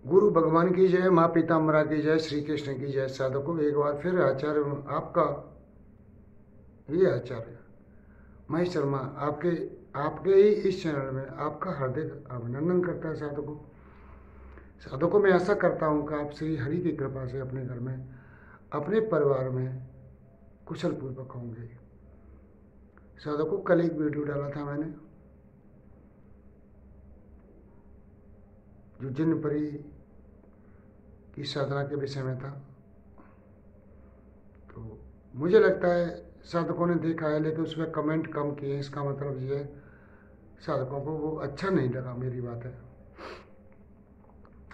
गुरु भगवान की जय, माँ पीताम्बरा की जय, श्री कृष्ण की जय। साधकों, एक बार फिर आचार्य आपका ये आचार्य महेश शर्मा आपके आपके ही इस चैनल में आपका हार्दिक अभिनंदन करता है। साधकों, मैं ऐसा करता हूँ कि आप श्री हरि की कृपा से अपने घर में, अपने परिवार में कुशल पूर्वक होंगे। साधकों, कल एक वीडियो डाला था मैंने, जो जिन परी की साधना के विषय में था। तो मुझे लगता है साधकों ने देखा है, लेकिन उसमें कमेंट कम किए। इसका मतलब ये है साधकों को वो अच्छा नहीं लगा मेरी बात है।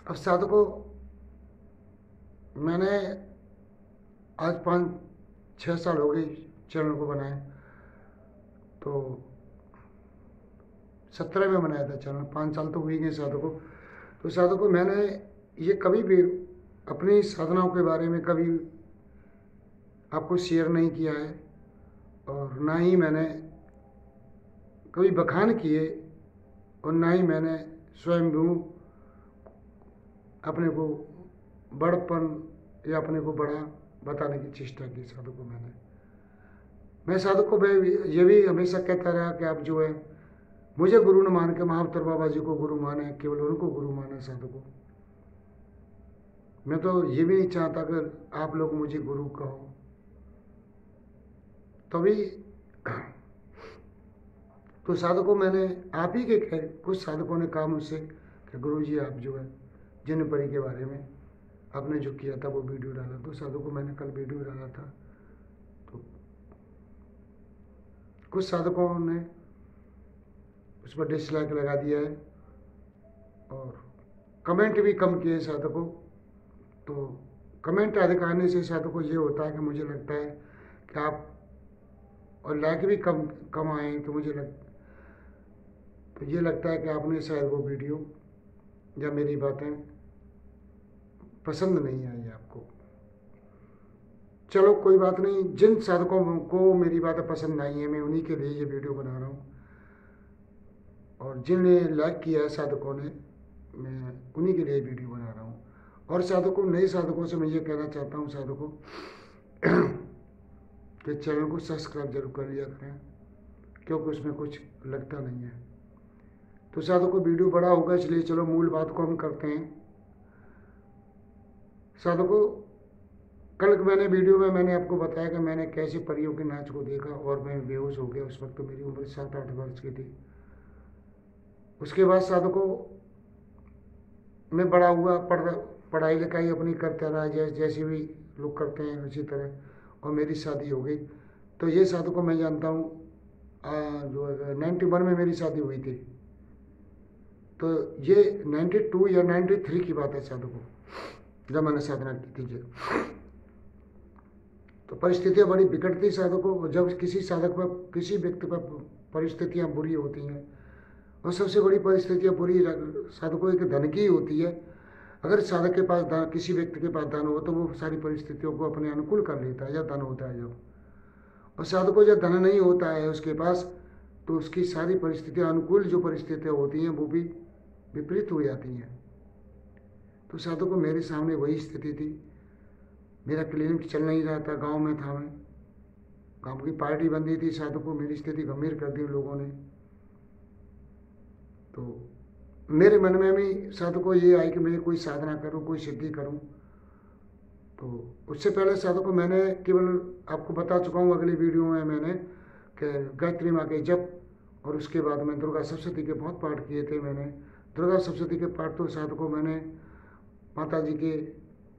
अब साधकों, मैंने आज 5-6 साल हो गए चैनल को बनाए। तो 17 में बनाया था चैनल, 5 साल तो हुई गए साधकों। तो साधकों, मैंने ये कभी भी अपनी साधनाओं के बारे में कभी आपको शेयर नहीं किया है, और ना ही मैंने कभी बखान किए, और ना ही मैंने स्वयं भी अपने को बड़पन या अपने को बड़ा बताने की चेष्टा की। साधकों, मैं साधकों में ये भी हमेशा कहता रहा कि आप जो है मुझे गुरु न मान के महाअवतार बाबा जी को गुरु माने, केवल उनको गुरु माने। साधकों, मैं तो ये भी नहीं चाहता कि आप लोग मुझे गुरु कहो। तभी तो साधकों, मैंने आप ही के कुछ साधकों ने कहा मुझसे कि गुरु जी, आप जो है जिन परी के बारे में आपने जो किया था वो वीडियो डाला। तो साधकों, मैंने कल वीडियो डाला था। तो कुछ साधकों ने उस पर डिसलाइक लगा दिया है, और कमेंट भी कम किए साधकों। तो कमेंट अधिक आने से साधकों ये होता है कि मुझे लगता है कि आप, और लाइक भी कम कम आए तो ये लगता है कि आपने शायद वो वीडियो या मेरी बातें पसंद नहीं आई आपको। चलो कोई बात नहीं, जिन साधकों को मेरी बातें पसंद आई हैं, मैं उन्हीं के लिए ये वीडियो बना रहा हूँ। और जिनने लाइक किया है साधकों ने, मैं उन्हीं के लिए वीडियो बना रहा हूँ। और साधकों, नए साधकों से मैं ये कहना चाहता हूँ साधकों कि चैनल को सब्सक्राइब जरूर कर लिया करें, क्योंकि उसमें कुछ लगता नहीं है। तो साधकों, वीडियो बड़ा होगा, इसलिए चलो मूल बात को हम करते हैं। साधकों, कल मैंने वीडियो में मैंने आपको बताया कि मैंने कैसे परियों के नाच को देखा, और मैं बेहोश हो गया। उस वक्त तो मेरी उम्र 7-8 वर्ष की थी। उसके बाद साधकों, मैं बड़ा हुआ, पढ़ाई लिखाई अपनी करता रहा, जैसे भी लोग करते हैं उसी तरह, और मेरी शादी हो गई। तो ये साधकों, मैं जानता हूँ जो 91 में मेरी शादी हुई थी। तो ये 92 या 93 की बात है साधकों, जब मैंने साधना की थी जी। तो परिस्थितियाँ बड़ी विकट थी साधकों। जब किसी साधक पर, किसी व्यक्ति पर परिस्थितियाँ बुरी होती हैं, और सबसे बड़ी परिस्थितियाँ बुरी साधकों एक धन की होती है। अगर साधक के पास धन, किसी व्यक्ति के पास धन हो, तो वो सारी परिस्थितियों को अपने अनुकूल कर लेता है, जब धन होता है जब। और साधकों, जब धन नहीं होता है उसके पास, तो उसकी सारी परिस्थितियाँ, अनुकूल जो परिस्थितियाँ होती हैं वो भी विपरीत हो जाती हैं। तो साधकों, मेरे सामने वही स्थिति थी। मेरा क्लिनिक चल नहीं रहा था, गांव में था मैं, गांव की पार्टी बंदी थी साधकों। मेरी स्थिति गंभीर कर दी उन लोगों ने। तो मेरे मन में भी साधकों ये आई कि मैं कोई साधना करूं, कोई सिद्धि करूं। तो उससे पहले साधकों, मैंने केवल आपको बता चुका हूँ अगली वीडियो में मैंने, कि गायत्री माँ के जप, और उसके बाद में दुर्गा सप्तशती के बहुत पाठ किए थे मैंने। दुर्गा सप्तशती के पाठ तो साधकों, मैंने माता जी के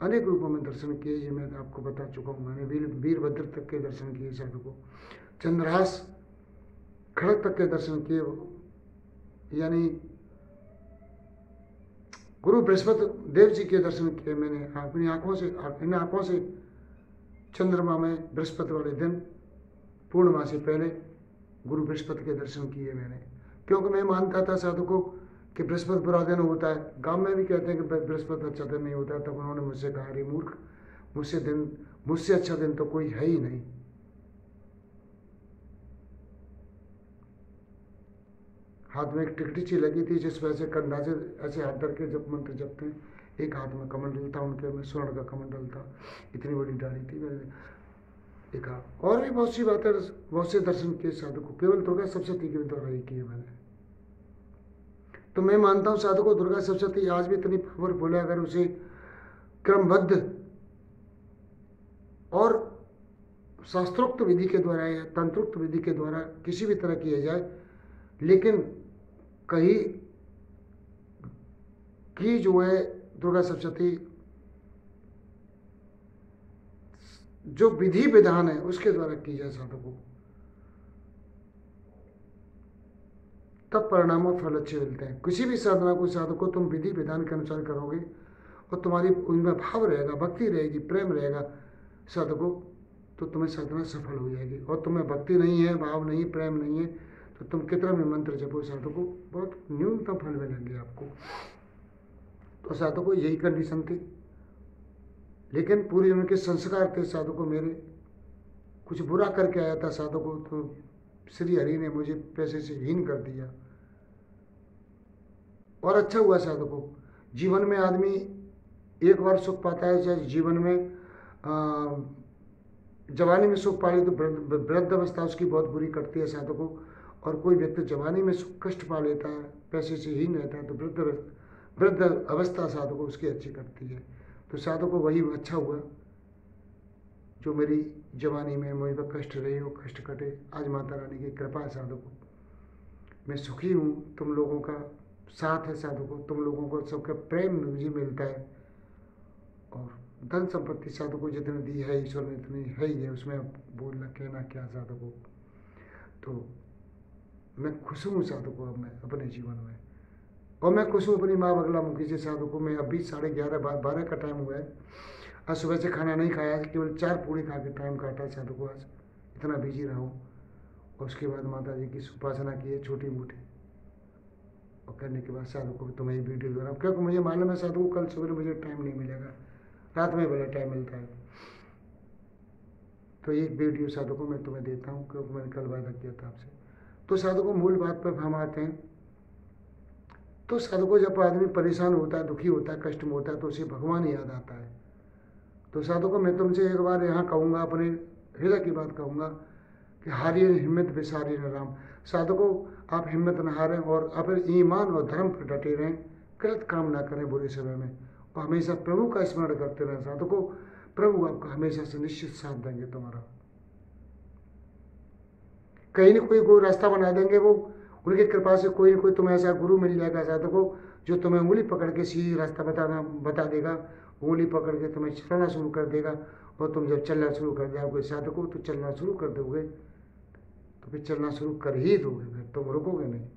अनेक रूपों में दर्शन किए, ये मैं आपको बता चुका हूँ। मैंने वीरभद्र तक के दर्शन किए साधकों, चंद्रहास खड़क तक के दर्शन किए, यानी गुरु बृहस्पति देव जी के दर्शन किए मैंने अपनी आंखों से। इन आंखों से चंद्रमा में बृहस्पति वाले दिन, पूर्णिमा से पहले गुरु बृहस्पति के दर्शन किए मैंने, क्योंकि मैं मानता था साधकों कि बृहस्पति बुरा दिन होता है। गांव में भी कहते हैं कि बृहस्पति अच्छा दिन नहीं होता। तब उन्होंने मुझसे कहा, अरे मूर्ख, मुझसे अच्छा दिन तो कोई है ही नहीं। हाथ में एक टिकटी सी लगी थी, जिस वजह से कंधा से ऐसे हाथ धर के जब मंत्र जपते हैं, एक हाथ में कमंडल था उनके, में स्वर्ण का कमंडल था, इतनी बड़ी दाढ़ी थी। मैंने देखा और भी बहुत सी बातें, बहुत से दर्शन किए साधु को, केवल दुर्गा सप्तशती के द्वारा ही किए मैंने। तो मैं मानता हूँ साधु को दुर्गा सप्तशती आज भी इतनी पावरफुल है, अगर उसे क्रमबद्ध और शास्त्रोक्त विधि के द्वारा या तंत्रोक्त विधि के द्वारा किसी भी तरह किया जाए, लेकिन कहीं की जो है दुर्गा सप्तशती जो विधि विधान है उसके द्वारा की जाए साधु को, तब परिणाम और फल अच्छे मिलते हैं। किसी भी साधना को साधु को तुम विधि विधान के अनुसार करोगे और तुम्हारी उनमें भाव रहेगा, भक्ति रहेगी, प्रेम रहेगा साधु को, तो तुम्हें साधना सफल हो जाएगी। और तुम्हें भक्ति नहीं है, भाव नहीं, प्रेम नहीं है, तो तुम कितना भी मंत्र जपो साधु को बहुत न्यूनतम फल मिलेंगे आपको। तो साधु को यही कंडीशन थी, लेकिन पूरी उनके संस्कार थे साधु को मेरे। कुछ बुरा करके आया था साधु को, तो श्री हरि ने मुझे पैसे से हीन कर दिया। और अच्छा हुआ साधु को। जीवन में आदमी एक बार सुख पाता है, चाहे जीवन में जवानी में सुख पा ले तो वृद्ध अवस्था उसकी बहुत बुरी कटती है साधु को। और कोई व्यक्ति जवानी में सुख कष्ट पा लेता है, पैसे से हीन रहता है, तो वृद्ध अवस्था साधु को उसकी अच्छी कटती है। तो साधु को वही अच्छा हुआ जो मेरी जवानी में मुझ पर कष्ट रही हो, कष्ट कटे। आज माता रानी की कृपा है साधु को, मैं सुखी हूँ। तुम लोगों का साथ है साधु को, तुम लोगों को सबका प्रेम मुझे मिलता है। और धन संपत्ति साधु को जितने दी है ईश्वर ने इतनी है ही है, उसमें बोलना कहना क्या साधु को। तो मैं खुश हूँ साधु को अब मैं अपने जीवन में, और मैं खुश हूँ अपनी माँ बगलामुखी से साधु को। मैं अभी 11:30 का टाइम हुआ है, आज सुबह से खाना नहीं खाया, केवल 4 पूड़ी खा के टाइम काटा है साधु को। आज इतना बिजी रहा हूँ। और उसके बाद माता जी की उपासना की है छोटी मोटी, और करने के बाद साधु को तुम्हें ये वीडियो दे रहा हूँ, क्योंकि मुझे मालूम है साधु को कल सुबह मुझे टाइम नहीं मिलेगा, रात में बड़ा टाइम मिलता है। तो एक वीडियो साधु को मैं तुम्हें देता हूँ, क्योंकि मैंने कल वादा किया था आपसे। तो साधु को मूल बात पर हम आते हैं। तो साधु को जब आदमी परेशान होता है, दुखी होता है, कष्ट में होता है, तो उसे भगवान याद आता है। तो साधु को मैं तुमसे एक बार यहाँ कहूँगा, अपने हृदय की बात कहूँगा कि हारिए हिम्मत बिसारिए न राम। साधु को आप हिम्मत न हारें और अपने ईमान और धर्म पर डटे रहें, गलत काम ना करें बुरे समय में, और हमेशा प्रभु का स्मरण करते रहें साधु को। प्रभु आपका हमेशा से निश्चित साथ देंगे तुम्हारा, कहीं ना कोई रास्ता बना देंगे वो। उनकी कृपा से कोई ना कोई तुम्हें ऐसा गुरु मिल जाएगा साधु को, जो तुम्हें उंगली पकड़ के सीधी रास्ता बता देगा, उंगली पकड़ के तुम्हें चलना शुरू कर देगा। और तुम जब चलना शुरू कर जाओगे साधु को, तो चलना शुरू कर दोगे, तो फिर चलना शुरू कर ही दोगे, फिर तुम रुकोगे नहीं।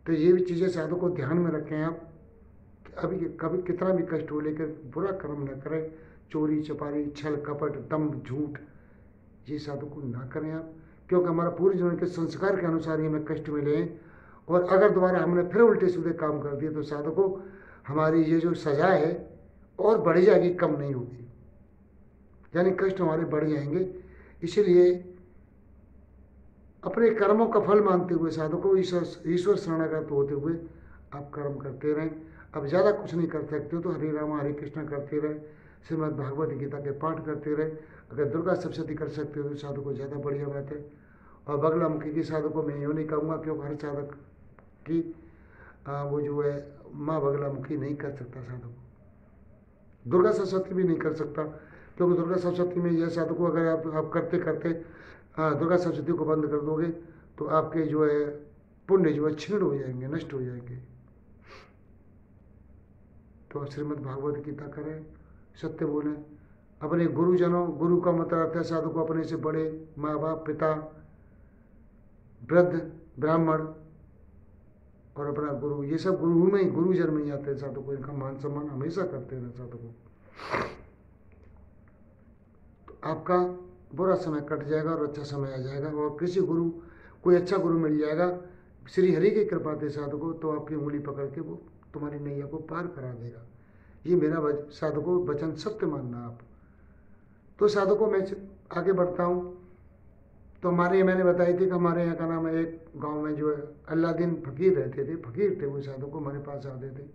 तो ये भी चीज़ें साधु को ध्यान में रखें आप, कि अभी कभी कितना भी कष्ट हो, लेकर बुरा कर्म न करें। चोरी चपारी, छल कपट, दम्भ, झूठ, ये साधु को ना करें आप, क्योंकि हमारा पूरे जीवन के संस्कार के अनुसार ही हमें कष्ट मिले हैं। और अगर दोबारा हमने फिर उल्टे सीधे काम कर दिए, तो साधु को हमारी ये जो सजा है और बढ़ जाएगी, कम नहीं होगी, यानी कष्ट हमारे बढ़ जाएंगे। इसीलिए अपने कर्मों का फल मानते हुए साधु को ईश्वर शरणागत होते हुए आप कर्म करते रहें। अब ज़्यादा कुछ नहीं कर सकते हो तो हरे राम हरे कृष्ण करते रहें, श्रीमद् भागवत गीता के पाठ करते रहें। अगर दुर्गा सप्तशती कर सकते हो तो साधु को ज़्यादा बढ़िया बात है। और बगलामुखी की साधु को मैं यूँ नहीं कहूँगा, क्योंकि हर साधक की वो जो है माँ बगलामुखी नहीं कर सकता साधु को, दुर्गा सप्तशती भी नहीं कर सकता, क्योंकि दुर्गा सप्तशती में यह साधु को अगर आप करते करते दुर्गा सप्तशती को बंद कर दोगे, तो आपके जो है पुण्य जो है क्षीण हो जाएंगे, नष्ट हो जाएंगे। तो श्रीमद् भागवत गीता करें, सत्य बोलें, अपने गुरुजनों, गुरु का मतलब अर्थ है साधु को अपने से बड़े, माँ बाप, पिता, वृद्ध, ब्राह्मण और अपना गुरु, ये सब गुरु में ही, गुरुजन में ही आते हैं साधु को। इनका मान सम्मान हमेशा करते हैं साधु को। तो आपका बुरा समय कट जाएगा और अच्छा समय आ जाएगा, और किसी गुरु, कोई अच्छा गुरु मिल जाएगा श्री हरि की कृपा से साधु को, तो आपकी उंगली पकड़ के वो तुम्हारी नैया को पार करा देगा। ये मेरा साधु को वचन सत्य मानना आप। तो साधु को मैं आगे बढ़ता हूँ। तो हमारे मैंने बताई थी कि हमारे यहाँ का नाम है, एक गांव में जो है अल्लादीन फकीर रहते थे, फकीर थे वो, साधु को हमारे पास आते थे।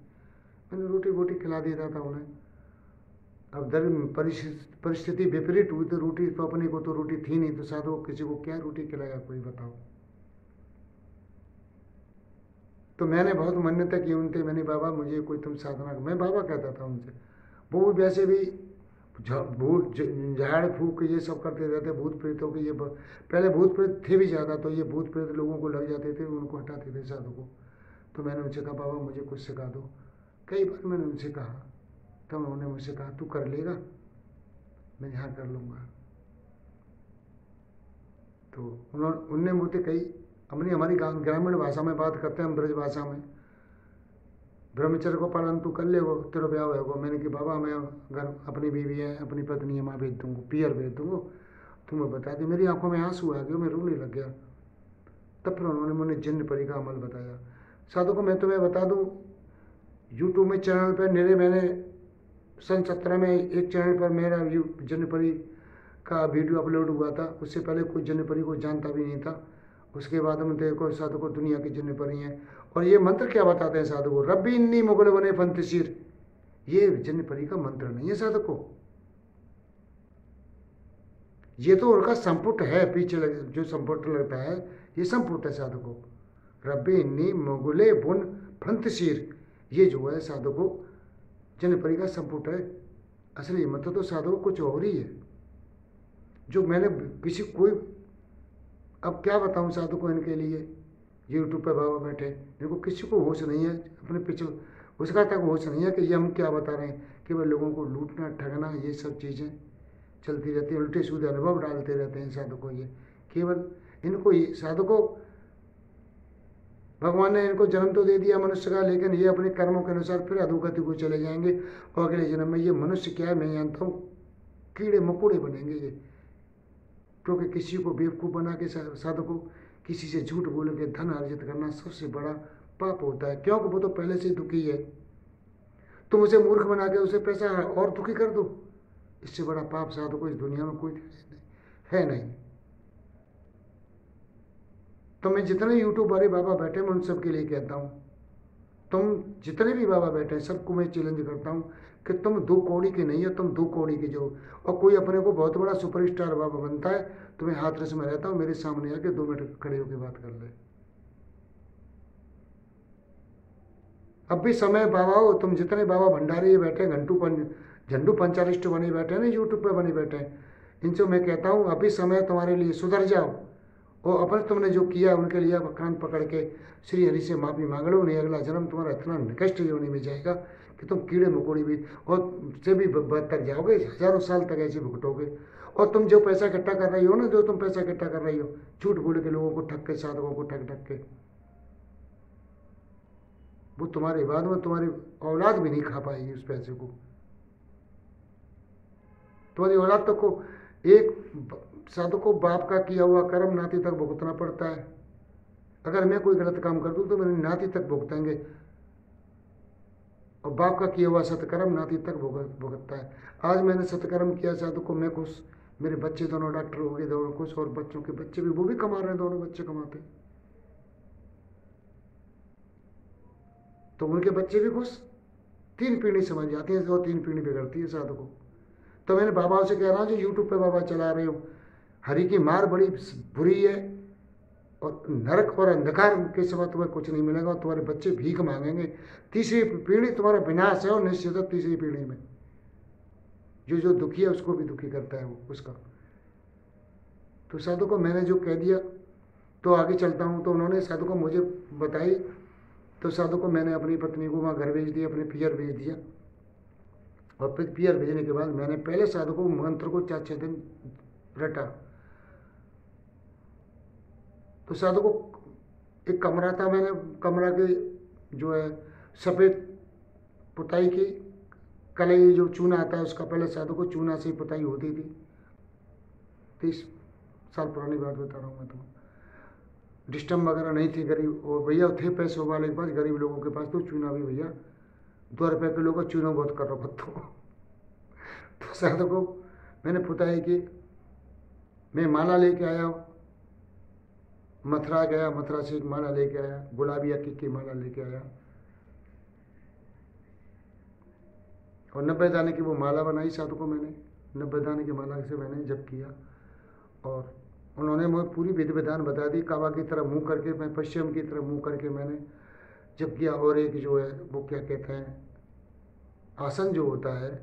मैंने रोटी वोटी खिला देता था उन्हें। अब परिस्थिति विपरीत हुई तो रोटी तो अपने को तो रोटी थी नहीं, तो साधु किसी को क्या रोटी खिलाएगा, कोई बताओ। तो मैंने बहुत मान्यता की उनसे, मैंने बाबा मुझे कोई तुम साधना, मैं बाबा कहता था उनसे। वो भी वैसे भी भूत झाड़ फूक ये सब करते रहते, भूत प्रेतों के ये पहले भूत प्रेत थे भी ज़्यादा, तो ये भूत प्रेत लोगों को लग जाते थे, उनको हटाते थे साधु को। तो मैंने उनसे कहा बाबा मुझे कुछ सिखा दो, कई बार मैंने उनसे कहा, तब उन्होंने मुझसे कहा तू कर लेगा, मैं यहाँ कर लूँगा। तो उनने मुझे कई अपनी हमारी ग्रामीण भाषा में बात करते हैं, हम ब्रज भाषा में, ब्रह्मचर्य को पालन तू कर लेगो, तेरा ब्याह होगा। मैंने कि बाबा मैं अगर अपनी बीवी है, अपनी पत्नी है, माँ भेज दूँगा, पियर भेज दूँगा, तुम्हें बता दी। मेरी आंखों में आंसू आ गए, मैं रोने लग गया। तब फिर उन्होंने मुझे जिन्न परी का अमल बताया। साधु को मैं तुम्हें बता दूँ, यूट्यूब में चैनल पर मेरे, मैंने सन 17 में एक चैनल पर मेरा जिन्न परी का वीडियो अपलोड हुआ था। उससे पहले कोई जिन्न परी को जानता भी नहीं था। उसके बाद में देखो साधु को दुनिया की जिन्न परी हैं। और ये मंत्र क्या बताते हैं साधु को, रब्बी इन्नी मुगल बने फंतशीर, ये जिन्न परी का मंत्र नहीं है साधु को, ये तो उनका संपुट है, पीछे जो संपुट लगता है ये संपुट है साधु को। रब्बी इन्नी मुगले बुन फंतशीर, ये जो है साधु को जिन्न परी का संपुट है। असली मंत्र तो साधु को कुछ और ही है, जो मैंने किसी कोई, अब क्या बताऊं साधु को, इनके लिए यूट्यूब पे बाबा बैठे, इनको किसी को होश नहीं है, अपने पिछले उसका तक होश नहीं है कि ये हम क्या बता रहे हैं। केवल लोगों को लूटना ठगना ये सब चीज़ें चलती रहती हैं, उल्टे सीधे अनुभव डालते रहते हैं साधु को। ये केवल इनको, ये साधु को भगवान ने इनको जन्म तो दे दिया मनुष्य का, लेकिन ये अपने कर्मों के अनुसार फिर अधोगति को चले जाएंगे, और अगले जन्म में ये मनुष्य क्या है मैं जानता हूँ, कीड़े मकोड़े बनेंगे ये। क्योंकि किसी को बेवकूफ़ बना के साधु को किसी से झूठ बोल के धन अर्जित करना सबसे बड़ा पाप होता है, क्योंकि वो तो पहले से दुखी है। तुम उसे मूर्ख बना के उसे पैसा और दुखी कर दो, इससे बड़ा पाप साधु को इस दुनिया में कोई है नहीं। तो मैं जितने यूट्यूब वाले बाबा बैठे मैं उन सबके लिए कहता हूँ, तुम जितने भी बाबा बैठे हैं सबको मैं चैलेंज करता हूँ कि तुम 2 कौड़ी के नहीं हो, तुम 2 कौड़ी के जो। और कोई अपने को बहुत बड़ा सुपरस्टार बाबा बनता है, तुम्हें हाथ रस में रहता हूँ, मेरे सामने आके 2 मिनट खड़े होकर बात कर ले। अब भी समय बाबा हो, तुम जितने बाबा भंडारी बैठे, झंडू पंचालिस्ट बने बैठे हैं ना, यूट्यूब पर बने बैठे हैं, इनसे मैं कहता हूँ अभी समय तुम्हारे लिए, सुधर जाओ। और अपन तुमने जो किया उनके लिए अब कान पकड़ के श्री हरि से माफ़ी मांग लो, नहीं अगला जन्म तुम्हारा इतना निकष्ट योनि में जाएगा कि तुम कीड़े मकोड़ी भी और से भी बदतर जाओगे, हजारों साल तक ऐसे भुगतोगे। और तुम जो पैसा इकट्ठा कर रही हो ना, जो तुम पैसा इकट्ठा कर रही हो झूठ बोल के, लोगों को ठग के, साधुओं को ठग ठग के, वो तुम्हारे बाद में तुम्हारी औलाद भी नहीं खा पाएगी उस पैसे को। तुम्हारी औलाद तक को, एक साधु को बाप का किया हुआ कर्म नाती तक भुगतना पड़ता है। अगर मैं कोई गलत काम कर दूं तो मेरी नाती तक भुगतेंगे, और बाप का किया हुआ सत्कर्म नाती तक भुगतता है। आज मैंने सत्कर्म किया साधु को, मैं खुश, मेरे बच्चे दोनों डॉक्टर हो गए, दोनों खुश, और बच्चों के बच्चे भी, वो भी कमा रहे हैं, दोनों बच्चे कमाते, तो उनके बच्चे भी खुश। 3 पीढ़ी समझ जाती है और 3 पीढ़ी बिगड़ती है साधु को। तो मैंने बाबा से कह रहा हूँ जो यूट्यूब पे बाबा चला रहे हो, हरि की मार बड़ी बुरी है, और नरक और अंधकार के सिवा तुम्हें कुछ नहीं मिलेगा, और तुम्हारे बच्चे भीख मांगेंगे। 3री पीढ़ी तुम्हारा विनाश है, और निश्चित 3री पीढ़ी में जो दुखी है उसको भी दुखी करता है वो उसका। तो साधु को मैंने जो कह दिया, तो आगे चलता हूँ। तो उन्होंने साधु को मुझे बताई, तो साधु को मैंने अपनी पत्नी को वहाँ घर भेज दिया, अपने पियर भेज दिया। और फिर पियर भेजने के बाद मैंने पहले साधु को मंत्र को 4-6 दिन रटा। तो साधु को एक कमरा था, मैंने कमरा के जो है सफ़ेद पुताई की कलई जो चूना आता है उसका, पहले साधु को चूना से पुताई होती थी। 30 साल पुरानी बात बता रहा हूँ मैं तुम्हें। डिस्टम वगैरह नहीं थी, गरीब और भैया थे पैसे वाले के पास, गरीब लोगों के पास तो चूना भी भैया 2 रुपये के लोगों चूना बहुत कर रहा पत्तों को। तो साधु को मैंने पुताई की, मैं माला लेके आया, मथुरा गया, मथुरा से एक माला लेके आया, गुलाबी अक्की की माला लेके आया। और 90 दाने की वो माला बनाई साधकों, मैंने 90 दाने की माला से मैंने जप किया। और उन्होंने मुझे पूरी विधि विधान बता दी। काबा की तरफ मुंह करके, मैं पश्चिम की तरफ मुंह करके मैंने जप किया। और एक जो है वो क्या कहते हैं, आसन जो होता है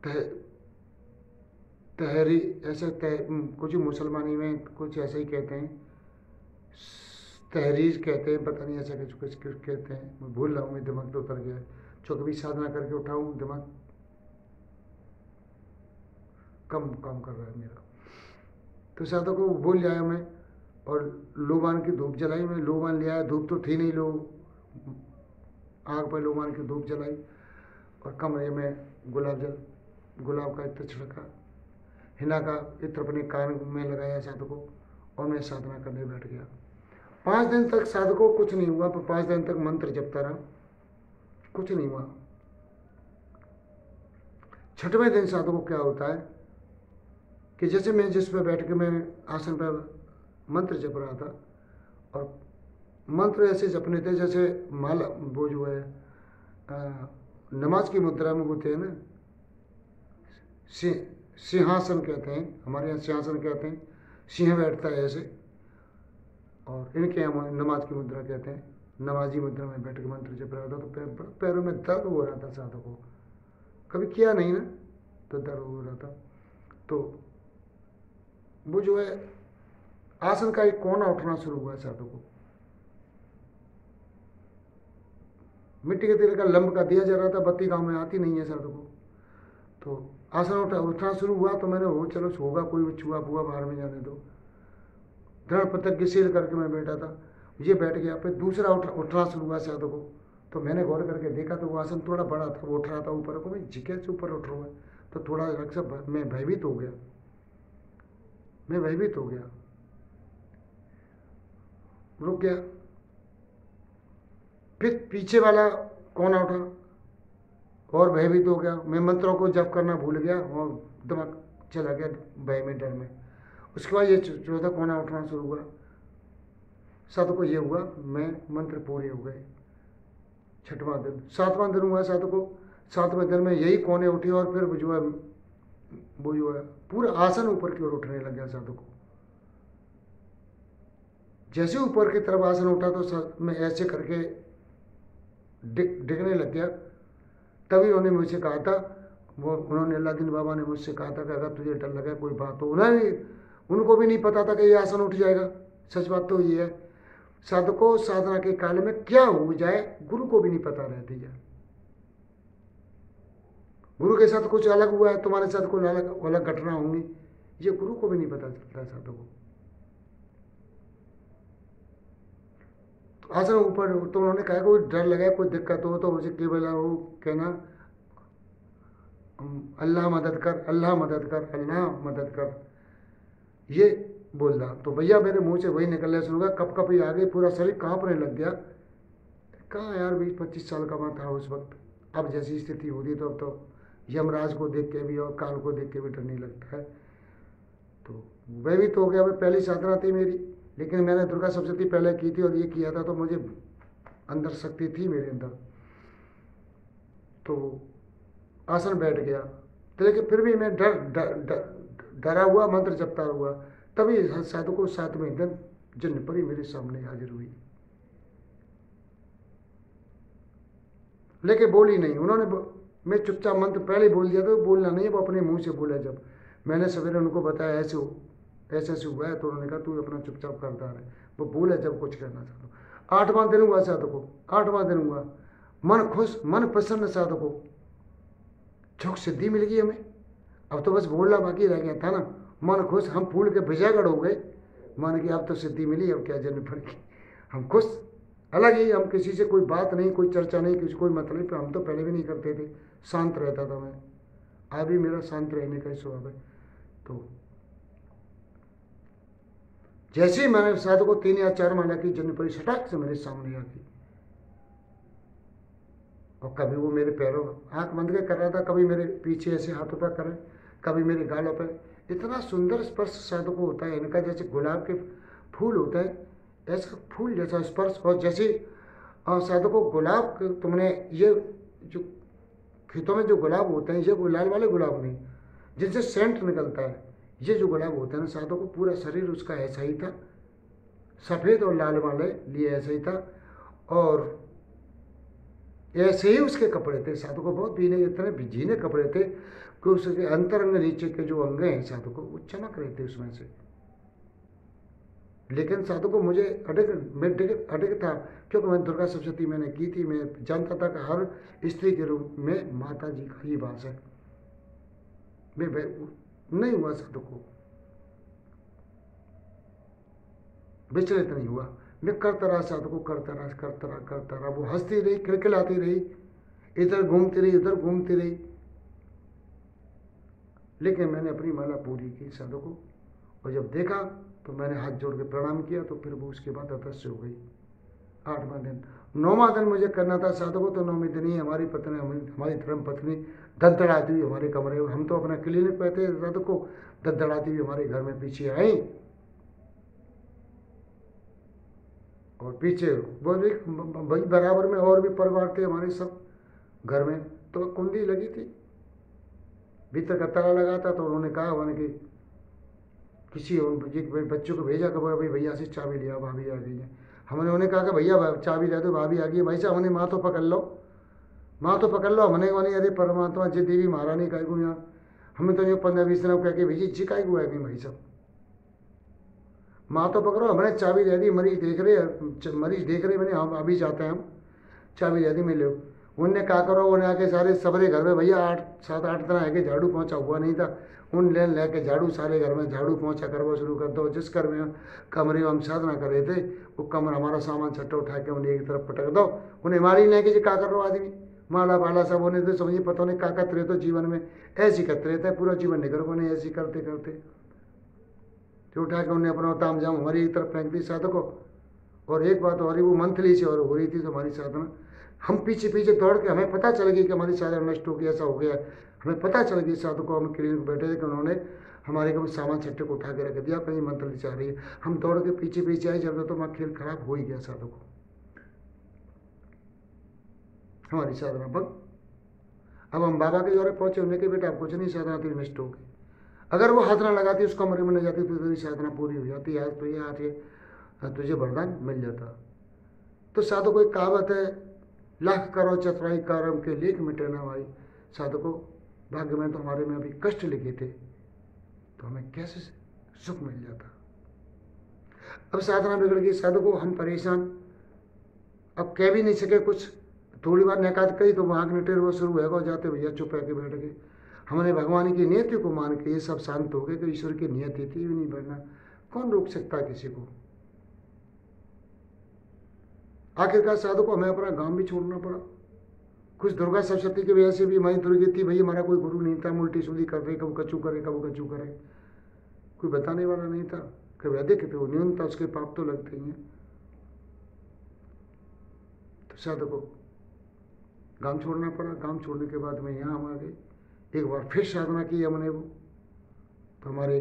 तह तहरी, ऐसे कुछ मुसलमानी में कुछ ऐसे ही कहते हैं, तहरीर कहते हैं, पता नहीं ऐसा कुछ कुछ कहते हैं, मैं भूल रहा हूँ, मेरे दिमाग तो उतर गया है। जो कभी साधना करके उठाऊँ दिमाग कम काम कर रहा है मेरा। तो साधक को वो ले आया मैं, और लोबान की धूप जलाई। मैं लोबान ले आया, धूप तो थी नहीं, लो आग पर लोबान की धूप जलाई। और कमरे में गुलाब का इत्र छिड़का, हिना का इत्र अपने कान में लगाया साधकों, और मैं साधना करने बैठ गया। 5 दिन तक साधकों कुछ नहीं हुआ, पर 5 दिन तक मंत्र जपता रहा, कुछ नहीं हुआ। 6वें दिन साधकों क्या होता है कि जैसे मैं जिस पर बैठ के मैं आसन पर मंत्र जप रहा था, और मंत्र ऐसे जपने थे जैसे माला, वो जो है नमाज की मुद्रा में होते हैं ना, सिंहासन कहते हैं, हमारे यहाँ सिंहासन कहते हैं, सिंह बैठता है ऐसे, और इनके यहाँ नमाज की मुद्रा कहते हैं। नमाजी मुद्रा में बैठ के मंत्र जप रहा था, तो पैरों में दर्द हो रहा था साधकों, कभी किया नहीं ना, तो दर्द हो रहा था। तो वो जो है आसन का एक कोना उठना शुरू हुआ साधकों, मिट्टी के तेल का लंब का दिया जा रहा था, बत्ती गांव में आती नहीं है साधकों। तो आसन उठना शुरू हुआ, तो मैंने वो चलो होगा, कोई छुआ बुआ बाहर में जाने दो, दृढ़ प्रतिज्ञ शील करके मैं बैठा था। ये बैठ गया, फिर दूसरा उठना शुरू हुआ साधकों। तो मैंने गौर करके देखा तो वो आसन थोड़ा बड़ा था, वो उठ रहा था ऊपर को, भाई जिके से ऊपर उठ रहा है, तो थोड़ा रक्षा मैं भयभीत हो गया, मैं भयभीत हो गया, रुक गया। फिर पीछे वाला कोना उठा और भयभीत हो गया, मैं मंत्रों को जप करना भूल गया और दिमाग चला गया भय में, डर में। उसके बाद ये चौथा कोना उठना शुरू हुआ। साधकों ये हुआ, मैं मंत्र पूरे हो गए। 6वां दिन, 7वां दिन हुआ साधकों। 7वें दिन में यही कोने उठी, और फिर वो जो है पूरा आसन ऊपर की ओर उठने लग गया साधकों। जैसे ऊपर की तरफ आसन उठा तो मैं ऐसे करके डिगने लग गया। तभी उन्होंने मुझसे कहा था, उन्होंने अल्लादीन बाबा ने मुझसे कहा था कि अगर तुझे डर लगा कोई बात तो, उनको भी नहीं पता था कि ये आसन उठ जाएगा। सच बात तो ये है साधकों, साधना के काल में क्या हो जाए गुरु को भी नहीं पता रहती है। गुरु के साथ कुछ अलग हुआ है, तुम्हारे साथ कोई अलग घटना होंगी, ये गुरु को भी नहीं पता चलता साधकों। आसन ऊपर, तो उन्होंने कहा कोई डर लगा, कोई दिक्कत हो तो मुझे केवल वो कहना, अल्लाह मदद कर, अल्लाह मदद कर, अल्लाह मदद कर, ये बोल रहा। तो भैया मेरे मुंह से वही निकलने शुरू हुआ, कप कप ही आ गई, पूरा शरीर कांपने लग गया। कहाँ यार 20-25 साल का मैं था उस वक्त। अब जैसी स्थिति होती तो अब तो यमराज को देख के भी और काल को देख के भी डर नहीं लगता है। तो वह भी तो हो गया, वह पहली साधना थी मेरी, लेकिन मैंने दुर्गा सप्तशती पहले की थी और ये किया था, तो मुझे अंदर शक्ति थी मेरे अंदर। तो आसन बैठ गया, तो लेकिन फिर भी मैं डरा हुआ मंत्र जपता हुआ। तभी साधकों 7वें दिन जन्म परी मेरे सामने हाजिर हुई, लेकिन बोली नहीं उन्होंने। मैं चुपचाप मंत्र पहले बोल दिया, तो बोलना नहीं, वो अपने मुंह से बोला। जब मैंने सवेरे उनको बताया ऐसे ऐसे हुआ है, तो उन्होंने कहा तू अपना चुपचाप करता रहे, वो बोले जब कुछ करना चाहता। 8वां दिन हुआ साधकों, 8वां दिन हुआ, मन खुश, मन प्रसन्न साधकों, सुख सिद्धि मिल गई हमें। अब तो बस बोलना बाकी रह गया था ना, मन खुश, हम फूल के भिजागढ़ हो गए, मान कि अब तो सिद्धि मिली, अब क्या जन्म पड़ेगी, हम खुश। अलग ही, हम किसी से कोई बात नहीं, कोई चर्चा नहीं, किसी कोई मतलब पे हम तो पहले भी नहीं करते थे, शांत रहता था मैं, आज भी मेरा शांत रहने का ही स्वभाव है। तो जैसे ही मैंने साधकों 3 या 4 माला की, जन्म परी सटाक से मेरे सामने आ गई। और कभी वो मेरे पैरों, आंख बंद के कर रहा था, कभी मेरे पीछे ऐसे हाथों पर करे, कभी मेरे गालों पर। इतना सुंदर स्पर्श साधकों होता है इनका, जैसे गुलाब के फूल होता है ऐसा फूल जैसा स्पर्श। और जैसे साधकों गुलाब, तुमने ये जो खेतों में जो गुलाब होते हैं, ये कोई लाल वाले गुलाब नहीं, जिनसे सेंट निकलता है, ये जो गुलाब होते हैं ना साधु को, पूरा शरीर उसका ऐसा ही था, सफ़ेद और लाल वाले लिए ऐसा ही था, और ऐसे ही उसके कपड़े थे। साधु को बहुत भीने, इतने भीने कपड़े थे कि उसके अंतरंग नीचे के जो अंग हैं साधु को, वो चमक रहे थे उसमें से। लेकिन साधु को मुझे अड़िग था, क्योंकि मैं दुर्गा सप्तशती मैंने की थी। मैं जानता था कि हर स्त्री के रूप में माता जी का ही वास है। मैं नहीं हुआ साधु को, विचलित नहीं हुआ। मैं करता रहा साधु को, करता रहा। वो हंसती रही, खिलखिलाती रही, इधर घूमती रही, उधर घूमती रही, लेकिन मैंने अपनी माला पूरी की साधु को। और जब देखा तो मैंने हाथ जोड़ के प्रणाम किया, तो फिर वो उसके बाद अदृश्य हो गई। 8वां दिन, 9वां दिन मुझे करना था साधु को, तो 9वें दिन ही हमारी पत्नी, हमारी धर्म पत्नी दड़दड़ाती हुई हमारे कमरे में, हम तो अपना क्लिनिक पे थे, साधु को दड़दड़ाती हुई हमारे घर में पीछे आई, और पीछे वो भी भाई बराबर में और भी परिवार थे हमारे सब घर में, तो कुंडी लगी थी, भीतर का ताला लगा था। तो उन्होंने कहा उन्होंने कि किसी बच्चों को भेजा कि भाई भैया से चाबी लिया, भाभी आ गई है। हमने उन्हें कहा कि भैया चाबी दे दो, भाभी आ गई है। भाई साहब हमने माँ तो पकड़ लो, माँ तो पकड़ लो। हमने कहा अरे परमात्मा जी देवी महारानी का को यहाँ, हमें तो ये 15-20 दिन कह के भेजी जी का को है कि भाई साहब माँ तो पकड़ो। हमने चाबी दे दी, मरीज देख रहे मैंने, हम अभी जाते हैं, हम चाबी दे दी, मिले। उनने क्या करो, उन्हें आके सारे सबरे घर में भैया 7-8 दिन आके झाड़ू पहुँचा हुआ नहीं था, उन लेके झाड़ू सारे घर में झाड़ू पहुँचा करवा शुरू कर दो। जिस घर में कमरे में हम साधना कर रहे थे, वो कमरा हमारा सामान छट्टा उठा के उन्हें एक तरफ पटक दो। उन्हें मारी लेके जी क्या कर रहे हो आदमी, माला बाला सब उन्हें तो समझिए पता नहीं क्या करते रहते जीवन में, ऐसी करते रहता है पूरा जीवन निकल को नहीं, ऐसी करते करते तो उठा के उन्हें अपना ताम जाम हमारी एक तरफ फेंक दी साधु को। और एक बात और, वो मंथली से और हो रही थी तो हमारी साधना, हम पीछे पीछे दौड़ के, हमें पता चल गई कि हमारी साधना नष्ट हो गई, ऐसा हो गया। हमें पता चल गई साधु को, हम क्लिनिक बैठे थे कि उन्होंने हमारे को सामान छट्टे को उठा के रख दिया, कहीं मंथली से आ रही है। हम दौड़ के पीछे पीछे आए, जब तो वहाँ खेल खराब हो ही गया साधु को, हमारी साधना बंद। अब हम बाबा के द्वारा पहुंचे, उन्हें के बेटा आप कुछ नहीं, साधना तेरी नष्ट हो गई। अगर वो हाथ ना लगाती, उस कमरे में न जाती, तो तेरी साधना पूरी हो जाती। आज तो ये आज तुझे वरदान मिल जाता। तो साधु को एक कहावत है, लाख करो चतुराई कर्म के लेख मिटे ना भाई। साधु को भाग्य में तो हमारे में अभी कष्ट लिखे थे, तो हमें कैसे सुख मिल जाता। अब साधना बिगड़ गई साधु को, हम परेशान, अब कह भी नहीं सके कुछ। थोड़ी बार नकात कही तो वहाँ के टेर वो शुरू होगा, जाते भैया चुप है के बैठ गए। हमने भगवान की नियति को मान के ये सब शांत हो गए कि ईश्वर की नियति थी भी नहीं बढ़ना, कौन रोक सकता है किसी को। आखिरकार साधु को हमें अपना गांव भी छोड़ना पड़ा। कुछ दुर्गा सप्तशती की वजह से भी हमारी दुर्गी थी, भैया हमारा कोई गुरु नहीं था, उल्टी सीधी कर रहे, कब कचू करे कब कचू करे, कोई बताने वाला नहीं था। कभी अधिक थे न्यूनता, उसके पाप तो लगते ही हैं। तो साधु को गांव छोड़ना पड़ा। गांव छोड़ने के बाद में यहाँ हम आ गए, एक बार फिर साधना की हमने। वो तो हमारे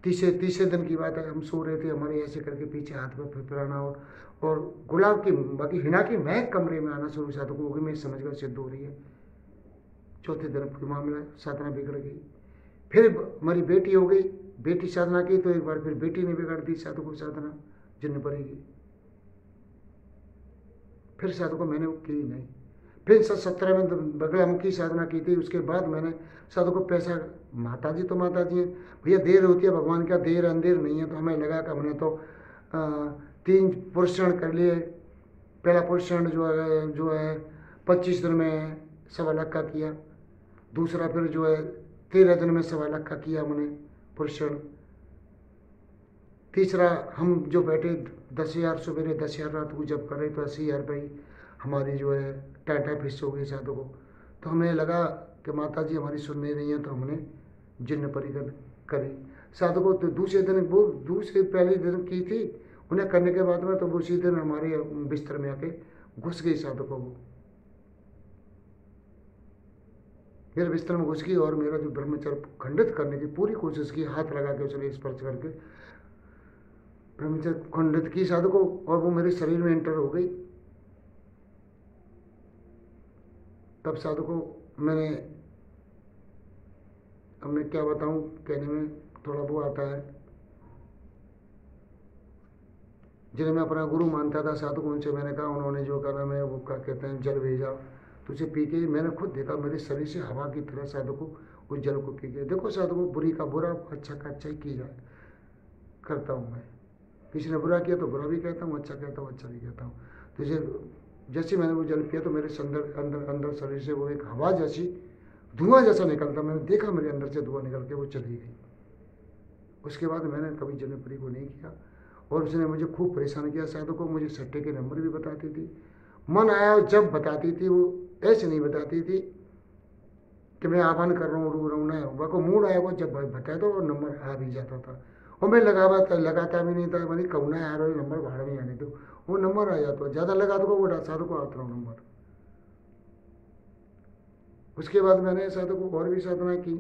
तीसरे दिन की बात है, हम सो रहे थे, हमारे ऐसे करके पीछे हाथ में फिराना और गुलाब की बाकी हिना की महक कमरे में आना शुरू। साधु को मैं समझ कर सिद्ध हो रही है। चौथे दिन कोई मामला, साधना बिगड़ गई। फिर हमारी बेटी हो गई, बेटी साधना की तो एक बार फिर बेटी ने बिगाड़ दी साधु को, साधना जिन्न पड़ेगी। फिर साधु को मैंने वो की नहीं। फिर 17 में बगलामुखी साधना की थी। उसके बाद मैंने साधु को पैसा, माता जी तो माता जी हैं भैया, देर होती है भगवान का, देर अंधेर नहीं है। तो हमें लगा कि हमने तो 3 पुरुषण कर लिए। पहला पुरुषण जो है 25 दिन में 1.25 लाख का किया। दूसरा फिर जो है 13 दिन में 1.25 लाख का किया हमने पुरुषण। तीसरा हम जो बैठे 10,000 सवेरे 10,000 रात को जब कर रहे तो 80,000 रुपये हमारी जो है टाटा फिस हो गई साधु को। तो हमें लगा कि माता जी हमारी सुनने नहीं है, तो हमने जिन्न परिकर करी साधु को। तो दूसरे दिन वो पहले दिन की थी, उन्हें करने के बाद में तो उसी दिन हमारे बिस्तर में आके घुस गई साधु को। वो मेरे बिस्तर में घुस गई और मेरा जो ब्रह्मचर्य खंडित करने की पूरी कोशिश की, हाथ लगा के उसने स्पर्श करके ब्रह्मचर्य खंडित की साधु को, और वो मेरे शरीर में एंटर हो गई। तब साधु को मैंने, अब मैं क्या बताऊं, कहने में थोड़ा वो आता है। जिन्हें मैं अपना गुरु मानता था साधु को, उनसे मैंने कहा, उन्होंने जो कहा मैं वो क्या कहते हैं जल भेजा, तो उसे पी के मैंने खुद देखा मेरे शरीर से हवा की तरह साधु को उस जल को पी के। देखो साधु को बुरी का बुरा, अच्छा का अच्छा ही की जाए करता हूँ मैं। किसी ने बुरा किया तो बुरा भी कहता हूँ, अच्छा कहता हूँ अच्छा भी कहता हूँ। तो जैसे मैंने वो जल पिया तो मेरे अंदर अंदर अंदर शरीर से वो एक हवा जैसी, धुआं जैसा निकलता, मैंने देखा मेरे अंदर से धुआं निकल के वो चली गई। उसके बाद मैंने कभी जलपरी को नहीं किया। और उसने मुझे खूब परेशान किया साधु को, मुझे सट्टे के नंबर भी बताती थी, मन आया जब बताती थी, वो ऐसे नहीं बताती थी कि मैं आह्वान कर रहा हूँ रो रहा हूँ, ना वह को मूड आया वो जब बताया तो नंबर आ भी जाता था। और मैं लगाता भी नहीं था, मैंने कहूँ ना यार नंबर भाड़ में आने दो, वो नंबर आ जाता, ज़्यादा लगा दो वो साधु को आता रहा नंबर। उसके बाद मैंने साधु को और भी साधना की,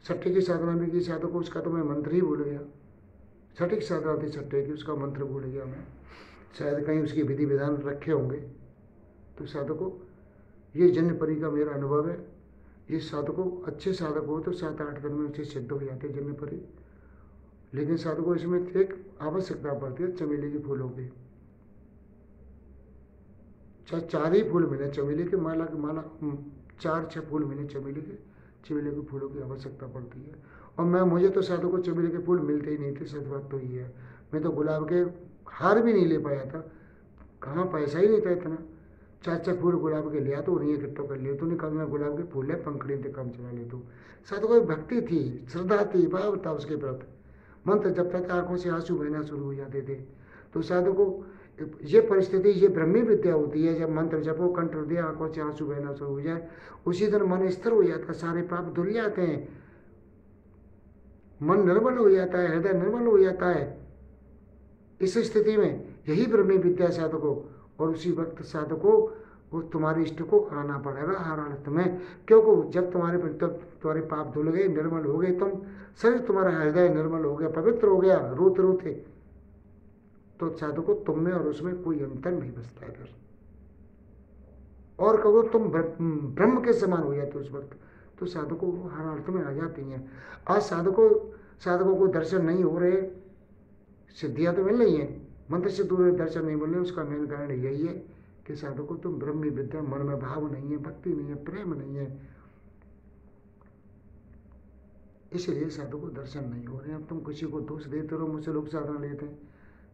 सट्टे की साधना भी की साधु को, उसका तो मैं मंत्र ही भूल गया। सटीक साधना थी सट्टे की, उसका मंत्र भूल गया मैं, शायद कहीं उसकी विधि विधान रखे होंगे। तो साधु को ये जन्य परी का मेरा अनुभव है। ये साधु को अच्छे साधक हो तो 7-8 दिन में उसे सिद्ध हो जाते जन्य परी। लेकिन साधु को इसमें एक आवश्यकता पड़ती है चमेली के फूलों की, चाहे 4 ही फूल मिले चमेली के, माला 4-6 फूल मिले चमेली के फूलों की आवश्यकता पड़ती है। और मुझे तो साधु को चमेली के फूल मिलते ही नहीं थे, सच बात तो ये है। मैं तो गुलाब के हार भी नहीं ले पाया था, कहाँ पैसा ही नहीं था इतना। 4-4 फूल गुलाब के लिया तो उन्हें इकट्ठा कर लिया, तो निकलना गुलाब के फूल है पंखड़ी से काम चला ले। तो साधु को भक्ति थी, श्रद्धा थी, भाव था उसके प्रति। मंत्र जपता था, आंखों से आंसू बहना शुरू हो जाते थे। तो साधु को ये परिस्थिति, ये ब्रह्मी विद्या होती है, जब मंत्र जपो कंठ हृदय आंखों से आंसू बहना शुरू हो जाए, उसी दिन मन स्थिर हो जाता है, सारे पाप धुल जाते हैं, मन निर्मल हो जाता है, हृदय निर्मल हो जाता है। इस स्थिति में यही ब्रह्मी विद्या साधको, और उसी वक्त साधको वो तुम्हारे इष्ट को आना पड़ेगा हर हालत में, क्योंकि जब तुम्हारे पाप धुल गए, निर्मल हो गए, तुम शरीर तुम्हारा हृदय निर्मल हो गया, पवित्र हो गया, रोते रोते, तो साधको तुम में और उसमें कोई अंतर नहीं बचता है फिर। और कहो तुम ब्रह्म के समान हो जाते उस वक्त, तो साधकों को हर अर्थ में आ जाती हैं। आज साधकों को दर्शन नहीं हो रहे, सिद्धियां तो मिल रही हैं, मंत्र से दूर दर्शन नहीं मिल रहे, उसका मेन कारण यही है कि साधकों तुम ब्रह्मी विद्या, मन में भाव नहीं है, भक्ति नहीं है, प्रेम नहीं है, इसलिए साधु को दर्शन नहीं हो रहे हैं। अब तुम किसी को दोष देते रहो, मुझसे लोग साधना लेते हैं,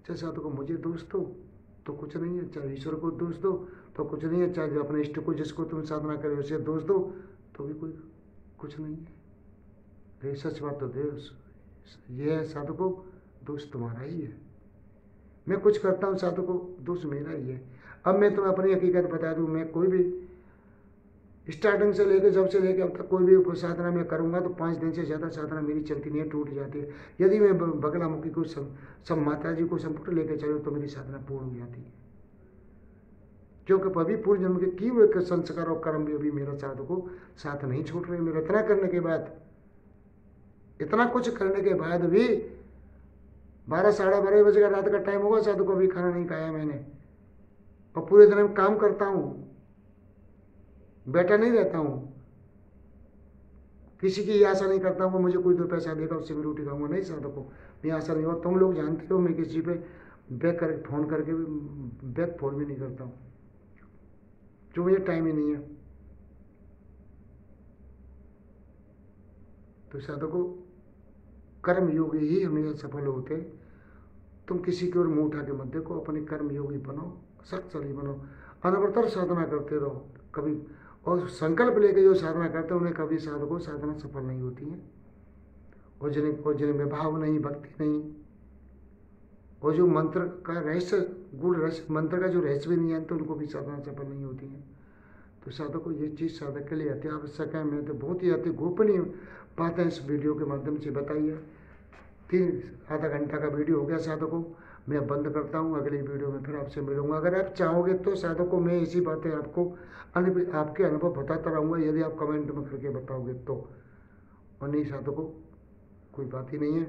चाहे साधु को मुझे दोष दो तो कुछ नहीं है, चाहे ईश्वर को दोष दो तो कुछ नहीं है, चाहे जो अपने इष्ट को जिसको तुम साधना करे उसे दोष दो तो भी कोई कुछ नहीं है। सच बात तो ये है, साधु को दोष तुम्हारा ही है। मैं कुछ करता हूँ साधु को दोष मेरा ही है। अब मैं तुम्हें अपनी हकीकत बता दूँ, मैं कोई भी स्टार्टिंग से लेकर जब से लेकर अब तक कोई भी साधना मैं करूँगा तो 5 दिन से ज़्यादा साधना मेरी चलती नहीं है, टूट जाती है। यदि मैं बगलामुखी को सब माता जी को संपुट लेकर चलूँ तो मेरी साधना पूर्ण हो जाती है, क्योंकि अभी पूर्व जन्म के की हुए संस्कार और कर्म भी अभी मेरा साधु को साथ नहीं छोड़ रहे। मेरा इतना करने के बाद, इतना कुछ करने के बाद भी 12-12:30 बजे का रात का टाइम होगा, साधु को भी खाना नहीं खाया मैंने, और पूरे दिन में काम करता हूँ, बैठा नहीं रहता हूँ, किसी की आशा नहीं करता हूँ मुझे कोई 2 पैसा देगा उससे मैं रोटी खाऊंगा, नहीं साधु को मैं आशा नहीं। और तुम लोग जानते हो मैं किसी पे फोन करके भी बैक फोन भी नहीं करता हूँ, जो मुझे टाइम ही नहीं है। तो साधु को कर्म योगी ही हमेशा सफल होते। तुम किसी की ओर मुंह उठा के मत देखो, अपने कर्म योगी बनो, शक्तिशाली बनो, अनवरतर साधना करते रहो कभी, और संकल्प लेके जो साधना करते हैं उन्हें कभी साधकों साधना सफल नहीं होती है। और जिनमें भाव नहीं, भक्ति नहीं, और जो मंत्र का रहस्य, गुण रहस्य, मंत्र का जो रहस्य भी नहीं जानते, उनको भी साधना सफल नहीं होती है। तो साधक को ये चीज़ साधक के लिए अति आवश्यक है। मैं तो बहुत ही अति गोपनीय बातें इस वीडियो के माध्यम से बताई है। आधा घंटा का वीडियो हो गया साधकों, मैं बंद करता हूँ, अगली वीडियो में फिर आपसे मिलूंगा। अगर आप चाहोगे तो साधकों में इसी बातें आपको आपके अनुभव बताता रहूँगा, यदि आप कमेंट में करके बताओगे तो, और नहीं साधकों कोई बात ही नहीं है।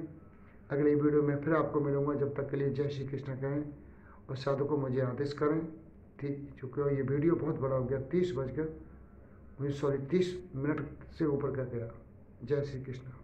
अगली वीडियो में फिर आपको मिलूंगा, जब तक के लिए जय श्री कृष्ण कहें, और साधकों मुझे आदेश करें। ठीक, चूँकि ये वीडियो बहुत बड़ा हो गया, 30 बज गया, मुझे सॉरी 30 मिनट से ऊपर का गया। जय श्री कृष्ण।